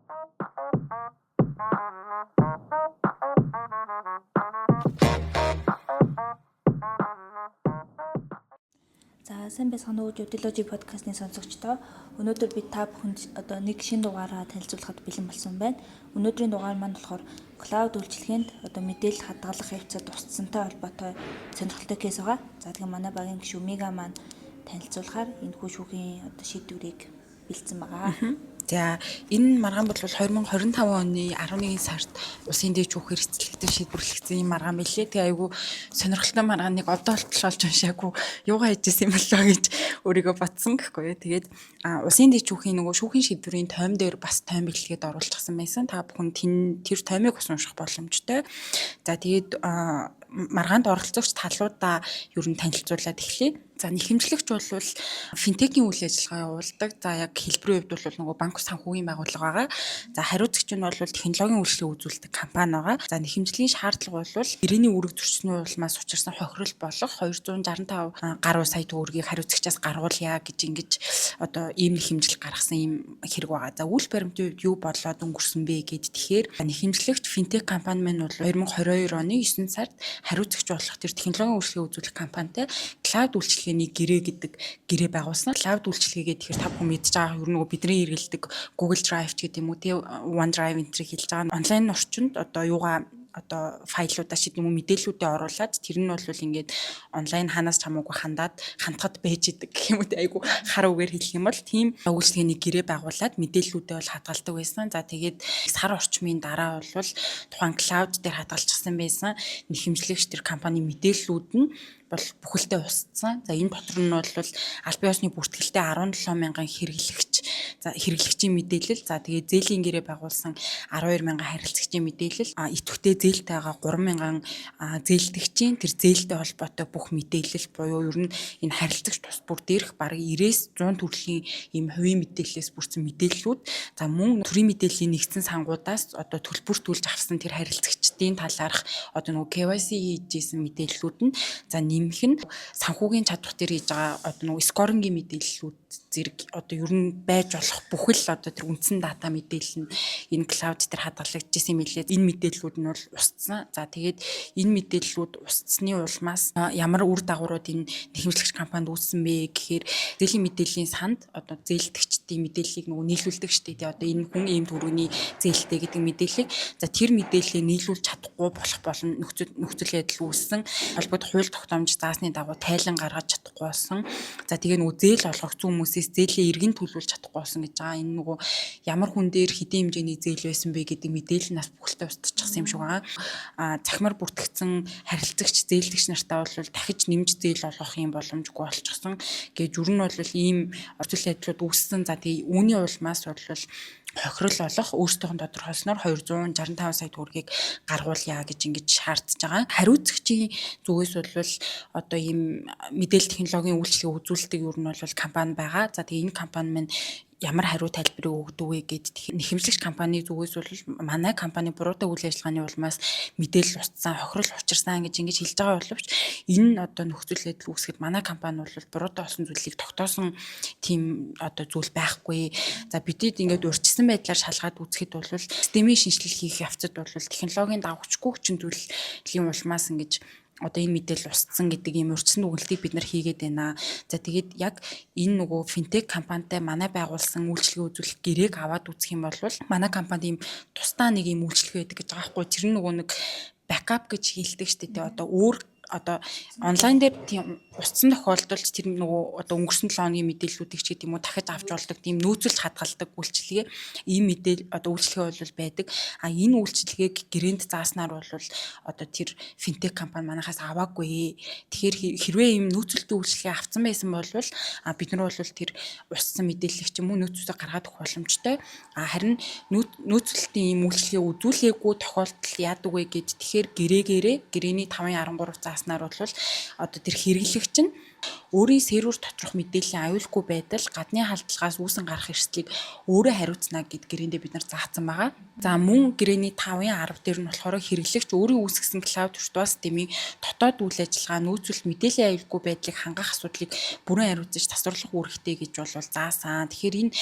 За сайн байцгаана уу Жодиложи подкастны сонсогчдоо. Өнөөдөр би та бүхэнд одоо нэг шинэ дугаараа танилцуулахад бэлэн болсон байна. Өнөөдрийн дугаар маань болохоор клауд үйлчилгээнд одоо мэдээлэл хадгалах явцад тусцсантай холбоотой сонирхолтой кейс байгаа. За тэгэхээр манай багийн гишүүн Мига маань танилцуулахаар энэ хүү шүүхийн одоо шийдвэрийг бэлдсэн байгаа. За энэ маргаан бол 2025 оны 11 сард улсын дэд шүүхээр эцэлэгдэн шийдвэрлэгдсэн юм маргаан билээ. Тэгээ айгүй сонирхолтой маргааныг одоо болтол олж уншаагүй юугаа хийжсэн юм болоо гэж өөрийгөө бодсон гэхгүй. Тэгээд улсын дэд шүүхийн нөгөө шүүхийн шийдвэрийн тойм дээр бас тойм бэлтгээд оруулчихсан байсан. Та бүхэн тэр тоймыг бас унших боломжтой. За тэгээд маргаанд оролцогч талуудаа ер нь танилцуулаад эхлэе. За нэхэмжлэгч бол финтекийн үйл ажиллагаа явуулдаг. За яг хэлбэрийн хувьд бол нөгөө банк санхүүгийн байгууллага байгаа. За хариуцагч нь бол технологийн үйлчлэг үзүүлдэг компани байгаа. За нэхэмжлэгийн шаардлага бол гэрээний үүрэг зөрчсөний улмаас учирсан хохирол болох 265 гаруй сая төгрөгийг хариуцагчаас гаргуулъя гэж ингэж одоо ийм нэхэмжил гаргасан ийм хэрэг байгаа. За үйл баримтын үед юу болоод өнгөрсөн бэ гэд тэгэхээр нэхэмжлэгч финтек компани маань бол 2022 оны 9 сард хариуцагч болох тэр технологийн үйлчлэгийг үзүүлэх компанитай клауд үйлчлэгээний гэрээ гэдэг гэрээ байгуулсан. Клауд үйлчлэгээгээ тэгэхээр та бүхэн мэдж байгаа ер нь бидний хэрэглэдэг Google Drive ч гэдэг юм уу, OneDrive энэ төр хэлж байгаа онлайн орчинд одоо юугаа одоо файлуудаа шид юм уу мэдээллүүдээ оруулаад тэр нь бол ингээд онлайн ханаас ч хамаагүй хандхад байж идэг гэх юм уу айгу хар үгээр хэлэх юм бол тийм үйлчлэгээний гэрээ байгуулад мэдээллүүдээ бол хадгалдаг байсан. За тэгээд сар орчмын дараа бол тухайн клауд дээр хадгалчихсан байсан нэхэмжлэгч тэр компани мэдээллүүд нь бол бүхэлдээ устсан. За энэ дотор нь бол аль бие усны бүртгэлтэй 17 мянган хэрэглэгчийн мэдээлэл. За тэгээд зээлийн гэрээ байгуулсан 12 мянган харилцагчийн мэдээлэл. Идэвхтэй зээлтэй байгаа 3 мянган зээлдэгчийн тэр зээлтэй холбоотой бүх мэдээлэл буюу ер нь энэ харилцагч тус бүр дээрх бараг 90-100 төрлийн ийм хувийн мэдээллээс бүрдсэн мэдээллүүд. За мөн төрийн мэдээллийн нэгдсэн сангуудаас одоо төлбөртүүлж авсан тэр харилцагчдын талаарх одоо нөгөө KYC хийжсэн мэдээллүүд нь за нэмэх нь санхүүгийн чадвар дээр хийж байгаа одоо нөгөө скорингийн мэдээллүүд зэрэг одоо ер нь байж болох бүхэл одоо тэр үндсэн дата мэдээлэл нь энэ клауд дээр хадгалагдчихсан юм билээ. Энэ мэдээллүүд нь бол устсан. За тэгээд энэ мэдээллүүд устсны улмаас ямар үр дагаврууд энэ нэхэмжлэгч компанид үүссэн бэ гэхээр зээлийн мэдээллийн санд одоо зээлдэгчдийн мэдээллийг нөгөө нийлүүлдэг шүү дээ. Одоо энэ хүн ийм төрөний зээлтэй гэдэг мэдээллийг за тэр мэдээллийг нийлүүлж чадахгүй болох болно нөхцөл байдал үүссэн. Холбогд хууль тогтоомж заасны дагуу тайлан гаргаж чадахгүй болсон. За тэгээ нөгөө зээл олгогдсон хүмүүсээс зээлээ эргэн төлөвлөж чадахгүй болсон гэж байгаа. Энэ нөгөө ямар хүн дээр хэдийн хэмжээний зээл байсан бэ гэдэг мэдээлэл нас бүхэлдээ устчихсан юм шиг байгаа. Цахимар бүртгэгдсэн харилцагч зээлдэгч нартаа бол дахиж нэмж зээл олгох юм боломжгүй болчихсон. Гэж ер нь бол ийм нөхцөл байдлууд үүссэн. За тэгээ үүний улмаас бол хохирол олох өөрсдөө тодорхойлсноор 265 сая төгрөгийг гаргуулъя гэж ингэж шаардж байгаа. Хариуцагчийн зүгээс бол одоо ийм мэдээлэл технологийн үйлчлэгийг үзүүлдэг ер нь бол компани байгаа. За тэгээ энэ компани маань ямар хариу тайлбарыг өгдөг вэ гэд нэхэмжлэгч компани зүгээс бол манай компани буруутай үйл ажиллагааны улмаас мэдээлэл устсан, хохирол учирсан гэж ингэж хэлж байгаа боловч энэ одоо нөхцөл байдал үүсгэхэд манай компани бол буруутай болсон зүйлийг тогтоосон тийм одоо зүйл байхгүй. За бидэд ингээд урьдчилсан байдлаар шалгаад үзэхэд бол системийн шинжилгээ хийх явцад бол технологийн давхцгүй хүчин зүйлийн улмаас ингэж одоо энэ мэдээлэл устсан гэдэг ийм урьдчилсан дүгнэлтийг бид нар хийгээд байна. За тэгээд яг энэ нөгөө финтек компанитай манай байгуулсан үйлчлэгээ үзүүлэх гэрээг аваад үзэх юм бол манай компанид ийм тусдаа нэг ийм үйлчлэгээ байдаг гэж байгаа байхгүй. Тэр нөгөө нэг бакап гэж хэлдэг шүү дээ. Одоо өөр одоо онлайн дээр тийм устсан тохиолдолд тэр нөгөө одоо өнгөрсөн 7 хоногийн мэдээллүүдийг ч гэдэг юм уу дахиж авч болдог тийм нөөцөлж хадгалдаг үйлчилгээ ийм мэдээлэл одоо үйлчилгээ бол байдаг. Энэ үйлчилгээг гэрээнд зааснаар бол одоо тэр финтек компани манайхаас аваагүй. Тэгэхээр хэрвээ ийм нөөцөлтийн үйлчилгээ авсан байсан бол бид нар бол тэр устсан мэдээллийг ч юм уу нөөцөөсөө гаргаад өгөх боломжтой. Харин нөөцөлтийн ийм үйлчилгээ үзүүлээгүй тохиолдол яадаг вэ гэж тэгэхээр гэрээний 5.13 зааснаар бол одоо тэр хэрэглэгч нь өөрийн сервер доторх мэдээллийн аюулгүй байдал, гадны халдлагаас үүсэн гарах эрсдлийг өөрөө хариуцна гэд гэрэндээ бид нар заасан байгаа. За мөн гэрээний 5-ын 10 дээр нь болохоор хэрэглэгч өөрийн үүсгэсэн клауд виртуал системийн дотоод үйл ажиллагаа нөөцлөлт мэдээллийн аюулгүй байдлыг хангах асуудлыг бүрэн хариуцаж тасварлах үүрэгтэй гэж бол заасан. Тэгэхээр энэ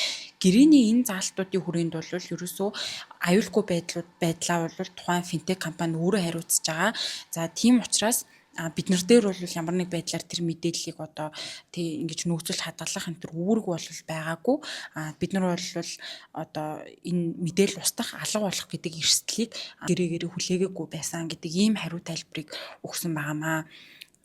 гэрээний энэ заалтуудын хүрээнд бол ерөөсөө аюулгүй байдлаа бол тухайн финтек компани өөрөө хариуцж байгаа. За тийм учраас бид нар дээр бол ямар нэг байдлаар тэр мэдээллийг одоо тий ингэж нөөцөл хадгалах энэ төр үүрэг бол байгаагүй. Бид нар бол одоо энэ мэдээлэл устгах алга болох гэдэг эрсдлийг гэрээгээр хүлээгээгүй байсан гэдэг ийм хариу тайлбарыг өгсөн байнамаа.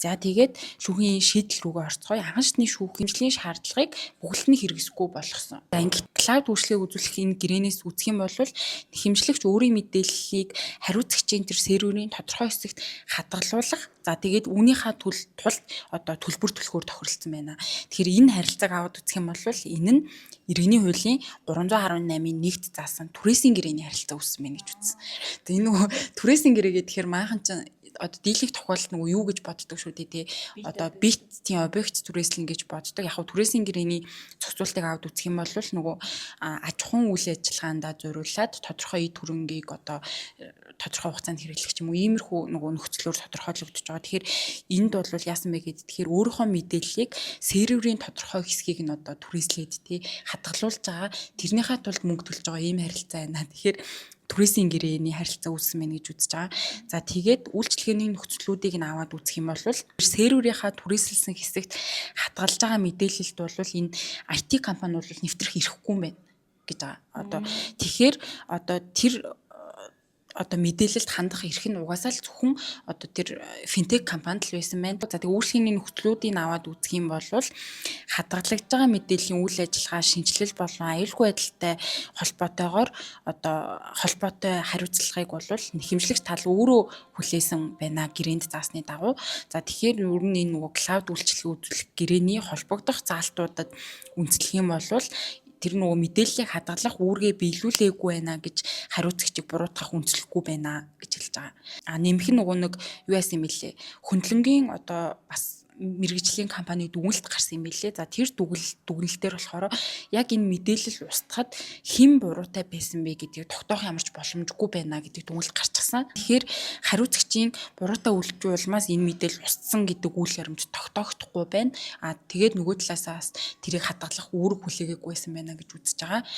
За тэгээд шүүхийн шийдэл рүүгээ орцгоё. Анхан шатны шүүх хэмжлэгийн шаардлагыг бүхэлд нь хэрэгсэхгүй болгосон. За ингээд клауд үйлчлэгийг үзүүлэх энэ гэрээнээс үзэх юм бол хэмжлэгч өөрийн мэдээллийг хариуцагчийн тэр серверийн тодорхой хэсэгт хадгалуулах. За тэгээд үүнийхээ тулд одоо төлбөр төлөхөөр тохиролцсон байна. Тэгэхээр энэ харилцааг аваад үзэх юм бол энэ нь иргэний хуулийн 318-ийн 1-т заасан түрээсийн гэрээний харилцаа үүссэн байна гэж үзсэн. Тэгээ энэ нөгөө түрээсийн гэрээ гэхээр maaхан ч одоо дийлэх тохиолдолд нөгөө юу гэж боддог шүү дээ тий. Одоо битийн объект түрээслэн гэж боддог. Яг хөө түрээсийн гэрээний зохицуултыг аваад үзэх юм бол нөгөө аж ахуйн үйл ажиллагаандаа зориулаад тодорхой эд хөрөнгийг одоо тодорхой хугацаанд хэрэглэх юм уу иймэрхүү нөгөө нөхцлөөр тодорхойлогдож байгаа. Тэгэхээр энд бол яасан бэ гэхэд тэгэхээр өөрийнхөө мэдээллийг серверийн тодорхой хэсгийг нь одоо түрээслээд тий хадгалуулж байгаа. Тэрнийхээ тулд мөнгө төлж байгаа ийм харилцаа байна. Тэгэхээр түрээсийн гэрээний харилцаа үүссэн байна гэж үзэж байгаа. За тэгээд үйлчлэгээний нөхцлүүдийг нь аваад үзэх юм бол серверийнхаа түрээсэлсэн хэсэгт хадгалж байгаа мэдээлэлд бол энэ IT компани бол нэвтрэх эрхгүй юм байна гэж байгаа. Одоо тэгэхээр одоо тэр одоо мэдээлэлд хандах эрх нь угаасаа л зөвхөн одоо тэр финтек компанид л байсан байна. За тэгээ үйлчлэгээний нөхцлүүдийг аваад үзэх юм бол хадгалагдж байгаа мэдээллийн үйл ажиллагаа шинжилэл болон аюулгүй байдалтай холбоотойгоор одоо холбоотой хариуцлагыг бол нэхэмжлэгч тал өөрөө хүлээсэн байна гэрээнд заасны дагуу. За тэгэхээр ер нь энэ нөгөө клауд үйлчлэгийг үзүүлэх гэрээний холбогдох заалтуудад үндэслэх юм бол тэр нөгөө мэдээллийг хадгалах үүргээ биелүүлээгүй байна гэж хариуцагчийг буруутгах үндэслэхгүй байна гэж хэлж байгаа. Нэмэх нь нөгөө нэг юу яасан юм бэлээ. Хөндлөнгийн одоо бас мэргэжлийн компани дүгнэлт гарсан юм билээ. За тэр дүгнэлтээр болохоор яг энэ мэдээлэл устгахад хэн буруутай байсан бэ гэдгийг тогтоох ямарч боломжгүй байна гэдэг дүгнэлт гарчихсан. Тэгэхээр хариуцагчийн буруутай үйлдвэрлэж улмаас энэ мэдээлэл устсан гэдэг үйл баримт тогтоогдохгүй байна. Тэгээд нөгөө талаасаа бас тэрийг хадгалах үүрэг хүлээгээгүй байсан байна гэж үзэж байгаа.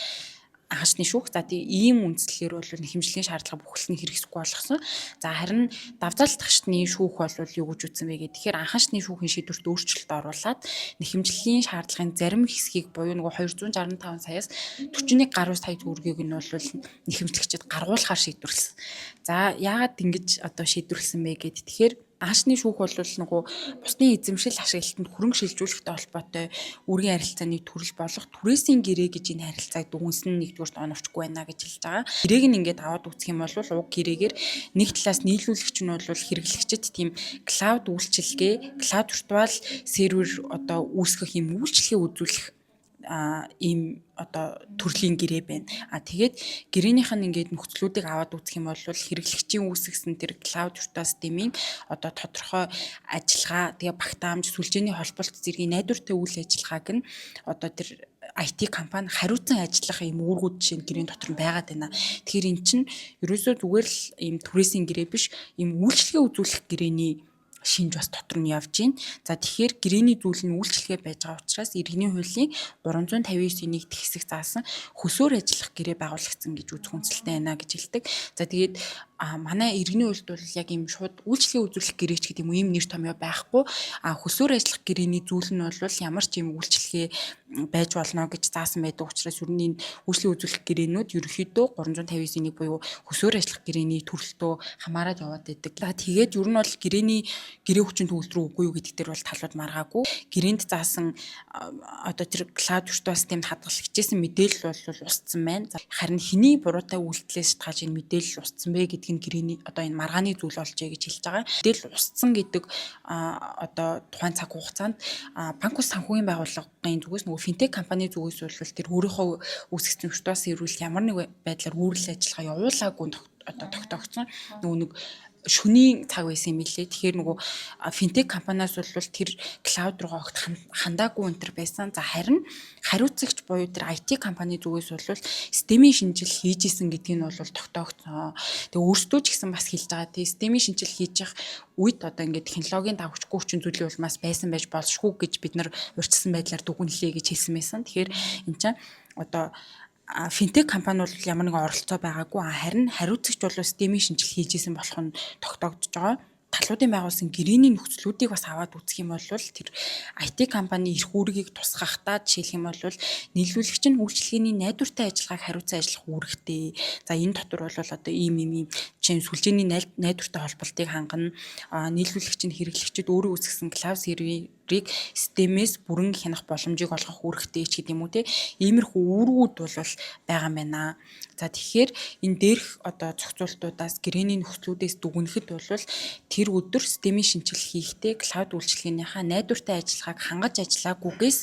Анхаачны шүүх за тийм ийм үндслэлээр бол нэхэмжлэгийн шаардлага бүхэлд нь хэрэгсэхгүй болгосон. За харин давзаалтгчны шүүх бол юу гэж үзсэн бэ гэхээр тэгэхээр анхаачны шүүхийн шийдвэрт өөрчлөлт оруулаад нэхэмжлэлийн шаардлагын зарим хэсгийг буюу нөгөө 265 саяас 41 гаруй сая төгрөгийг нь бол нэхэмжлэгчид гаргуулахаар шийдвэрлсэн. За яагаад ингэж одоо шийдвэрлсэн бэ гэхэд тэгэхээр анхаачны шүүх бол нөгөө бусдын эзэмшил ашиглалтанд хөрөнгө шилжүүлэхтэй холбоотой үүргийн харилцааны төрөл болох түрээсийн гэрээ гэж энэ харилцааг дүгнсэн нэгдүгürt оновчгүй байна гэж хэлж байгаа. Гэрээг нь ингээд аваад үзэх юм бол уг гэрээгээр нэг талаас нийлүүлэгч нь бол хэрэглэгчид тийм клауд үйлчилгээ, клауд виртуал сервер одоо үүсгэх юм үйлчлэгээ үзүүлэх ийм одоо төрлийн гэрээ байна. Тэгээд гэрээнийх нь ингээд нөхцлүүдийг аваад үзэх юм бол хэрэглэгчийн үүсгэсэн тэр клауд виртуал системийн одоо тодорхой ажиллагаа, тэгээ багтаамж, сүлжээний холболт зэргийн найдвартай үйл ажиллагааг нь одоо тэр IT компани хариуцсан ажиллах юм үүргүүд жишээ нь гэрээний дотор нь байгаад байна. Тэгэхээр эн чинь ерөөсөө зүгээр л ийм түрээсийн гэрээ биш, ийм үйлчлэгээ үзүүлэх гэрээний шинж бас дотор нь явж байна. За тэгэхээр гэрээний зүйл нь үйлчлэгээ байж байгаа учраас иргэний хуулийн 359-ийн 1-т хэсэг заасан хөсөөр ажиллах гэрээ байгуулагдсан гэж үзэх үндэслэлтэй байна гэж хэлдэг. За тэгээд манай иргэний хуульд бол яг ийм шууд үйлчлэгээ үзүүлэх гэрээч гэдэг юм ийм нэр томьёо байхгүй. Хөсөөр ажиллах гэрээний зүйл нь бол ямар ч юм үйлчлэгээ байж болно гэж заасан байдаг учраас ер нь энэ үйлчлэгээ үзүүлэх гэрээнүүд ерөнхийдөө 359-ийн 1 буюу хөсөөр ажиллах гэрээний төрөлтөө хамаарат яваад байдаг. За тэгээд ер нь бол гэрээ хүчин төгөл рүү үгүй юу гэдэг дээр бол талууд маргаагүй. Гэрээнд заасан одоо тэр клауд виртуал системд хадгалагчсэн мэдээлэл бол устсан байна. Харин хэний буруутай үйлдэлээс шалтгаалж энэ мэдээлэл устсан бэ гэдг нь гэрээний одоо энэ маргааны зүйл болжээ гэж хэлж байгаа. Мэдээлэл устсан гэдэг одоо тухайн цаг хугацаанд банк ус санхүүгийн байгууллагын зүгээс нөгөө финтек компани зүгээс бол тэр өөрийнхөө үүсгэсэн виртуал сервер ямар нэг байдлаар үйл ажиллагаа явуулаагүй одоо тогтоогдсон. Нөгөө нэг шөнийн цаг байсан юм лээ. Тэгэхээр нөгөө финтек компаниас бол тэр клауд руугаа огт хандаагүй өнтер байсан. За харин хариуцагч буюу тэр IT компани зүгээс бол системийн шинжил хийж исэн гэдгийг нь бол тогтоогдсон. Тэгээ өөрсдөө ч гэсэн бас хэлж байгаа. Тэгээ системийн шинжил хийж явах үед одоо ингээд технологийн давхцгүй хүчин зүйлийн улмаас байсан байж болшгүй гэж бид нар урьдчилсан байдлаар дүгнэлээ гэж хэлсэн байсан. Тэгэхээр энэ чинь одоо финтек компани бол ямар нэгэн оролцоо байгаагүй харин хариуцагч бол системийн шинжил хийж исэн болох нь тогтоогдож байгаа. Талуудын байгуулсан гэрээний нөхцлүүдийг бас аваад үзэх юм бол тэр IT компани эрх үүргийг тусгахдаа жишээлх юм бол нийлүүлэгч нь үйлчлэгээний найдвартай ажиллагааг хариуцсан ажиллах үүрэгтэй. За энэ дотор бол одоо ийм чинь сүлжээний найдвартай холболтыг хангана. Нийлүүлэгч нь хэрэглэгчид өөрөө үүсгэсэн клауд серверийг системээс бүрэн хянах боломжийг олгох үүрэгтэй ч гэдэг юм уу те. Иймэрхүү үүргүүд бол байгаа юм байна. За тэгэхээр энэ дээрх одоо зохицуултуудаас гэрээний нөхцлүүдээс дүгнэхэд бол тэр өдөр системийн шинжилгээ хийхдээ клауд үйлчилгээнийхаа найдвартай ажиллагааг хангаж ажиллаагүйгээс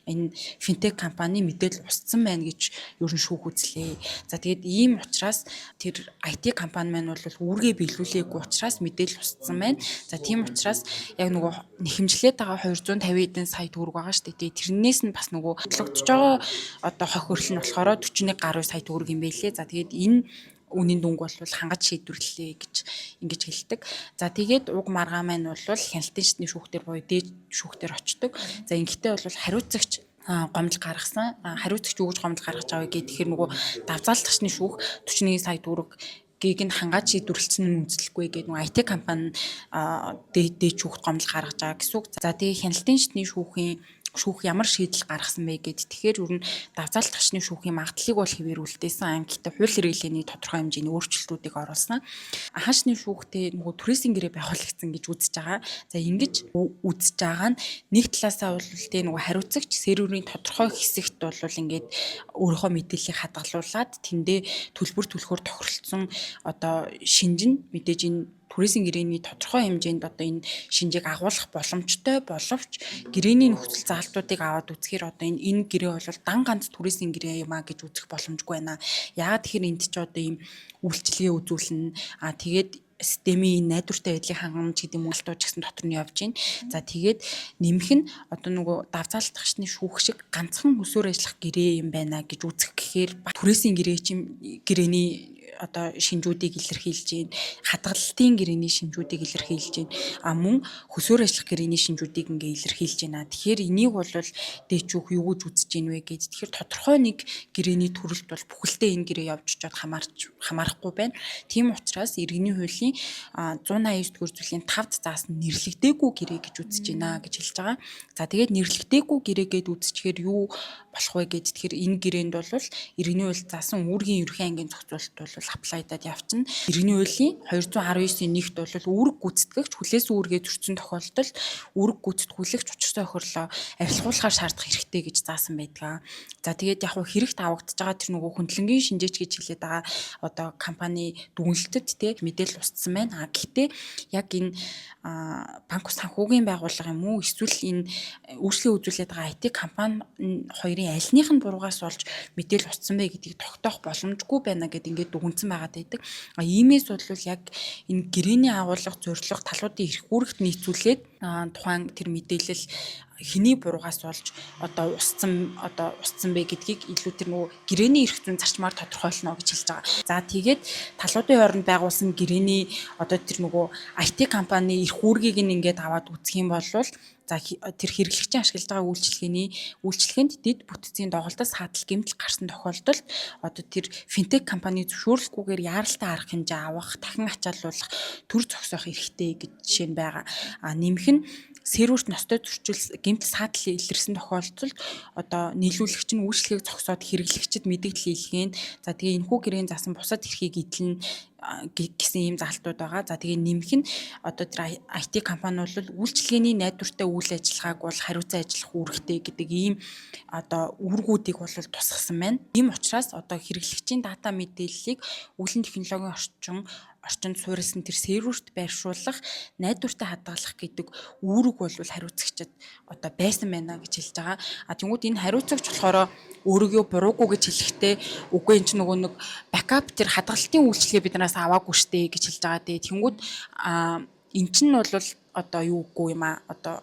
энэ финтек компани мэдээлэл устсан байна гэж ер нь шүүх үзлээ. За тэгээд ийм учраас тэр IT компани маань бол үүргээ биелүүлээгүй учраас мэдээлэл устсан байна. За тийм учраас яг нөгөө нэхэмжлээд байгаа 250 эдэн сая төгрөг байгаа шүү дээ. Тэрнээс нь бас нөгөө бодлогдож байгаа одоо хох хөрөл нь болохоор 41 гаруй сая төгрөг юм байлээ. За тэгээд энэ үнийн дүнг бол хангаж шийдвэрлэлээ гэж ингэж хэлдэг. За тэгээд уг маргаа маань бол хяналтын шатны шүүхтэр буюу дээд шүүхтэр очдог. За ингэхдээ бол хариуцагч гомдол гаргасан. Хариуцагч юу гэж гомдол гаргаж авъя гэхээр тэгэхээр нөгөө давзаалтгчны шүүх 41 сая төгрөг гийг нь хангаж шийдвэрлсэн нь үндэслэхгүй гэдэг нөгөө IT компани дээд шүүхт гомдол гаргаж байгаа гэсэн үг. За тэгээд хяналтын шатны шүүх ямар шийдэл гаргасан бэ гэд тэгэхээр ер нь давзаалтгчны шүүхийн магадлалыг бол хэвээр үлдээсэн. Гэхдээ хууль хэрэглээний тодорхой хэмжээний өөрчлөлтүүдийг оруулсан. Хаашны шүүхтэй нөгөө түрээсийн гэрээ байгуулагдсан гэж үзэж байгаа. За ингэж үзэж байгаа нь нэг талаасаа бол тэ нөгөө хариуцагч серверийн тодорхой хэсэгт бол ингээд өөрийнхөө мэдээллийг хадгалуулад тэндээ төлбөр төлөхөөр тохиролцсон одоо шинжин мэдээж энэ түрээсийн гэрээний тодорхой хэмжээнд одоо энэ шинжийг агуулах боломжтой боловч гэрээний нөхцөл заалтуудыг аваад үзэхээр одоо энэ гэрээ бол дан ганц түрээсийн гэрээ юм а гэж үзэх боломжгүй байна. Яагаад тэгэхээр энд ч одоо ийм үйлчлэгээ үзүүлнэ. Тэгээд системийн найдвартай байдлыг хангамж гэдэг мөлтөө ч гэсэн дотор нь явж байна. За тэгээд нэмэх нь одоо нөгөө давзаалтгчны шүүх шиг ганцхан өсөөр ажиллах гэрээ юм байна гэж үзэх гэхээр түрээсийн гэрээний одоо шинжүүдийг илэрхийлж байна. Хадгалалтын гэрээний шинжүүдийг илэрхийлж байна. Мөн хөсөөр ажиллах гэрээний шинжүүдийг ингээ илэрхийлж байна. Тэгэхээр энийг бол дээчүүх юу гэж үзэж гин вэ гэж. Тэгэхээр тодорхой нэг гэрээний төрөлд бол бүхэлдээ энэ гэрээ явж чад хамаарахгүй байна. Тийм учраас иргэний хуулийн 189-р зүйлийн 5-д заасан нэрлэгдээгүй гэрээ гэж үзэж байна гэж хэлж байгаа. За тэгээд нэрлэгдээгүй гэрээ гэд үзчихээр юу болох вэ гэж. Тэгэхээр энэ гэрээнд бол иргэний хууль заасан үүргийн ерөнхий ангийн зохицуулалт бол аплайдад явчихна. Иргэний хуулийн 219-ийн 1-т бол үүрэг гүйцэтгэгч хүлээс үүргээ зөрчсөн тохиолдолд үүрэг гүйцэтгүүлэгч учир тохирлоо арилгуулахаар шаардах хэрэгтэй гэж заасан байдаг. За тэгээд яг хэрэгт авагдаж байгаа тэр нөгөө хөндлөнгийн шинжээч гэж хэлээд байгаа одоо компани дүгнэлтэд те мэдээлэл устсан байна. Гэхдээ яг энэ банк санхүүгийн байгууллага юм уу эсвэл энэ үйлчлэгээ үзүүлээд байгаа IT компани хоёрын альных нь буруугаас болж мэдээлэл устсан бэ гэдгийг тогтоох боломжгүй байна гэд ингээд дүгнсэн байгаад байдаг. Иймээс бол яг энэ гэрээний агуулга зорилго талуудын эрх үүрэгт нийцүүлээд тухайн тэр мэдээлэл хэний буруугаас болж одоо устсан бэ гэдгийг илүү тэр нөгөө гэрээний эрх зүйн зарчмаар тодорхойлно гэж хэлж байгаа. За тэгээд талуудын хооронд байгуулсан гэрээний одоо тэр нөгөө IT компани эрх үүргийг ингээд аваад үзэх юм бол за тэр хэрэглэгчийн ашиглаж байгаа үйлчлэгээнд дэд бүтцийн доголдол саатал гэмтэл гарсан тохиолдолд одоо тэр финтек компани зөвшөөрлөхгүйгээр яаралтай арга хэмжээ авах, дахин ачааллуулах, төр зогсоох эрхтэй гэж жишээ нь байгаа. Нэмэх нь серверт ностой зөрчил гэмтэл саатал илэрсэн тохиолдолд одоо нийлүүлэгч нь үйлчлэгийг зогсоод хэрэглэгчид мэдээлэл илгээн. За тэгээ энэхүү гэрээний заасан бусад эрхийг эдлэн гэсэн ийм залтууд байгаа. За тэгээ нэмэх нь одоо тэр IT компани бол үйлчлэгээний найдвартай үйл ажиллагааг бол хариуцан ажиллах үүрэгтэй гэдэг ийм одоо үүргүүдийг бол тусгасан байна. Ийм учраас одоо хэрэглэгчийн дата мэдээллийг үүлэн технологийн орчинд суурилсан тэр серверт байршуулах, найдвартай хадгалах гэдэг үүрэг бол хариуцагчид одоо байсан байна гэж хэлж байгаа. Тэнгүүд энэ хариуцагч болохоор өөрийгөө буруугүй гэж хэлэхдээ үгүй энэ ч нөгөө нэг бакап тэр хадгалтын үйлчлэгээ биднээс танаас аваагүй штэ гэж хэлж байгаа. Тэнгүүд эн чинь бол одоо юу үгүй юм аа. Одоо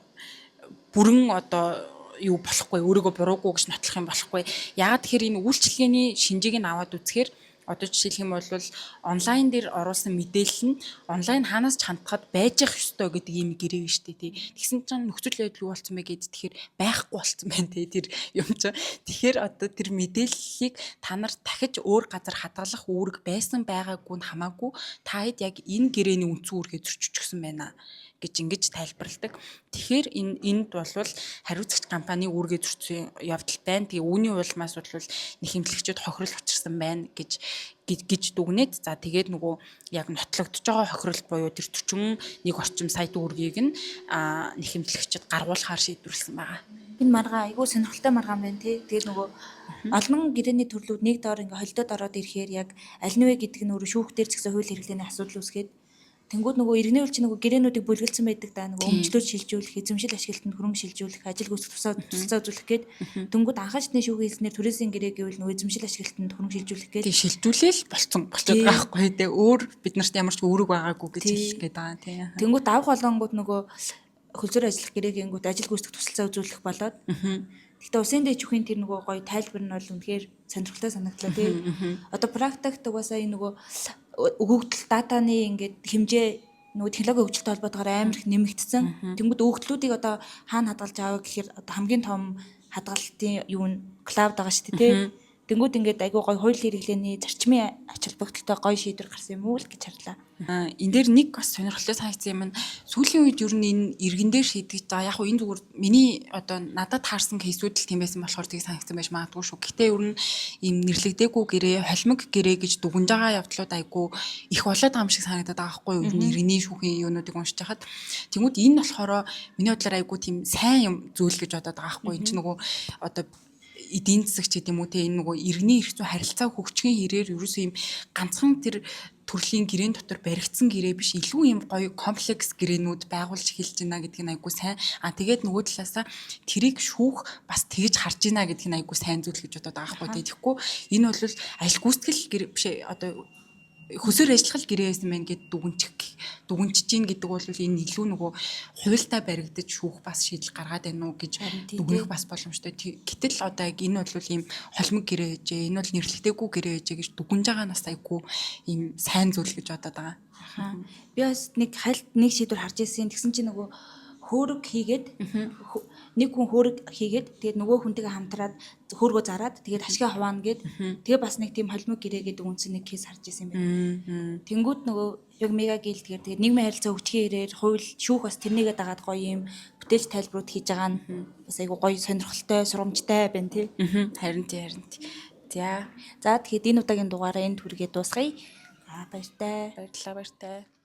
бүрэн одоо юу болохгүй, өөрийгөө буруугүй гэж нотлох юм болохгүй. Яагаад тэгэхээр энэ үйлчлэгээний шинжийг нь аваад үзэхээр одоо жишээлх юм бол онлайн дээр оруулсан мэдээлэл нь онлайн хаанаас ч хандхад байж ах ёстой гэдэг ийм гэрээ биш үү тий. Тэгсэн чинь нөхцөл байдал юу болсон бэ гэд тэгэхээр байхгүй болсон байна тий тэр юм чинь. Тэгэхээр одоо тэр мэдээллийг та нар дахиж өөр газар хадгалах үүрэг байсан байгаагүй нь хамаагүй та хэд яг энэ гэрээний үндсэн үүргээ зөрчиж өгсөн байна гэж ингэж тайлбарладаг. Тэгэхээр энд бол хариуцагч компани үүргээ зөрчсөн явдал байна. Тэгээ үүний улмаас бол нэхэмтлэгчид хохирол учирсан байна гэж дүгнээд за тэгээд нөгөө яг нотлогдож байгаа хохирол буюу тэр 41 орчим сая төгрөгийг нь нэхэмтлэгчид гаргуулахаар шийдвэрлсэн байгаа. Энэ маргаан айгүй сонирхолтой маргаан байна тий. Тэгээд нөгөө олон гэрээний төрлүүд нэг доор ингээ холдоод ороод ирэхээр яг аль нь вэ гэдэг нь өөрөө шүүхтэр ч гэсэн хууль хэрэглээний асуудал үүсгээд тэнгууд нөгөө иргэний үйлч нөгөө гэрээнүүдийг бүлгэлсэн байдаг да нөгөө өмчлөөд шилжүүлэх, эзэмшил ашиглалтанд хөрөнгө шилжүүлэх, ажил гүйцэтгэх тусалцаа үзүүлэх гээд тэнгууд анхаачны шүүхийн хэлснээр түрээсийн гэрээ гэвэл нөгөө эзэмшил ашиглалтанд хөрөнгө шилжүүлэх гээд шилжүүлээл болчиход байгаа байхгүй тий. Өөр бид нарт ямар ч үүрэг байгаагүй гэж хэлэх гээд байгаа тий. Тэнгууд давх болгонгууд нөгөө хөлсөөр ажиллах гэрээгингүүд ажил гүйцэтгэх тусалцаа үзүүлэх болоод гэхдээ усын дэжүүхийн тэр нөгөө гоё тайлбар нь бол үнэхээр сонирхолтой санагдлаа тий. Одоо практикт угаасаа энэ нөгөө өгөгдөл датаны ингээд хэмжээ нөгөө технологийн хөгжилтэй холбоотойгоор амар их нэмэгдсэн. Тэнгүүд өгөгдлүүдийг одоо хаана хадгалж аваа гэхээр одоо хамгийн том хадгалтын юу нь клауд байгаа шүү дээ тий. Тэнгүүд ингээд айгүй гоё хууль хэрэглээний зарчмын ач холбогдолтой гоё шийдвэр гарсан юм уу л гэж харлаа. Энэ дээр нэг бас сонирхолтой санагдсан юм нь сүүлийн үед ер нь энэ иргэн дээр шийдэж байгаа. Яг хөө энэ зүгээр миний одоо надад таарсан кейсүүд л тийм байсан болохоор тийг санагдсан байж магадгүй шүү. Гэхдээ ер нь ийм нэрлэгдээгүй гэрээ, холимог гэрээ гэж дүгнж байгаа явдлууд айгүй их болоод байгаа юм шиг санагдаад байгаа байхгүй юу? Ер нь иргэний шүүхийн юунуудыг уншиж хахад тэгмүүд энэ болохоор миний бодлоор айгүй тийм сайн юм зүйл гэж бодоод байгаа байхгүй юу? Энд чинь нөгөө одоо эдийн засаг ч гэдэг юм уу те энэ нөгөө иргэний эрх зүйн харилцаа хөгжихийн хэрээр ерөөсөө юм ганцхан тэр төрлийн гэрээн дотор баригдсан гэрээ биш илүү юм гоё комплекс гэрээнүүд байгуулж эхэлж байна гэдгийг айгуу сайн тэгээд нөгөө талаасаа тэрийг шүүх бас тэгж харж байна гэдгийг айгуу сайн зүйл гэж бодоод байгаа байхгүй тэгэхгүй энэ бол аль гүйцэтгэл биш одоо хөсөр ажиллах гэрээ байсан байна гэд дүгнжиж гин гэдэг бол энэ илүү нөгөө хуйлтаа баригдаж шүүх бас шийдэл гаргаад байна уу гэж дүгнэх бас боломжтой. Гэтэл одоо яг энэ бол ийм холимог гэрээ ээжээ, энэ бол нэрлэгдээгүй гэрээ ээжээ гэж дүгнж байгаа нас айгүй ийм сайн зүйл гэж бодоод байгаа. Би бас нэг хальт нэг шийдвэр харж ирсэн. Тэгсэн чинь нөгөө хөөрөг хийгээд нэг хүн хөөрөг хийгээд тэгээд нөгөө хүнтэйгээ хамтраад хөөргөө зараад тэгээд хашгаа хуваана гэд тэгээд бас нэг тийм холимог гэрээ гэдэг үнсэн нэг кейс харж ирсэн юм байна. Тэнгүүд нөгөө яг мега гэлдгээр тэгээд нийгмийн харилцаа хөгжихийн ирээр хууль шүүх бас тэрнийгээ дагаад гоё юм бүтээлч тайлбарууд хийж байгаа нь бас айгу гоё сонирхолтой сурамжтай байна тий. Харин тий. За тэгэхэд энэ удаагийн дугаараа энд хүргээд дуусгая. Баяртай. Баярлалаа баяртай.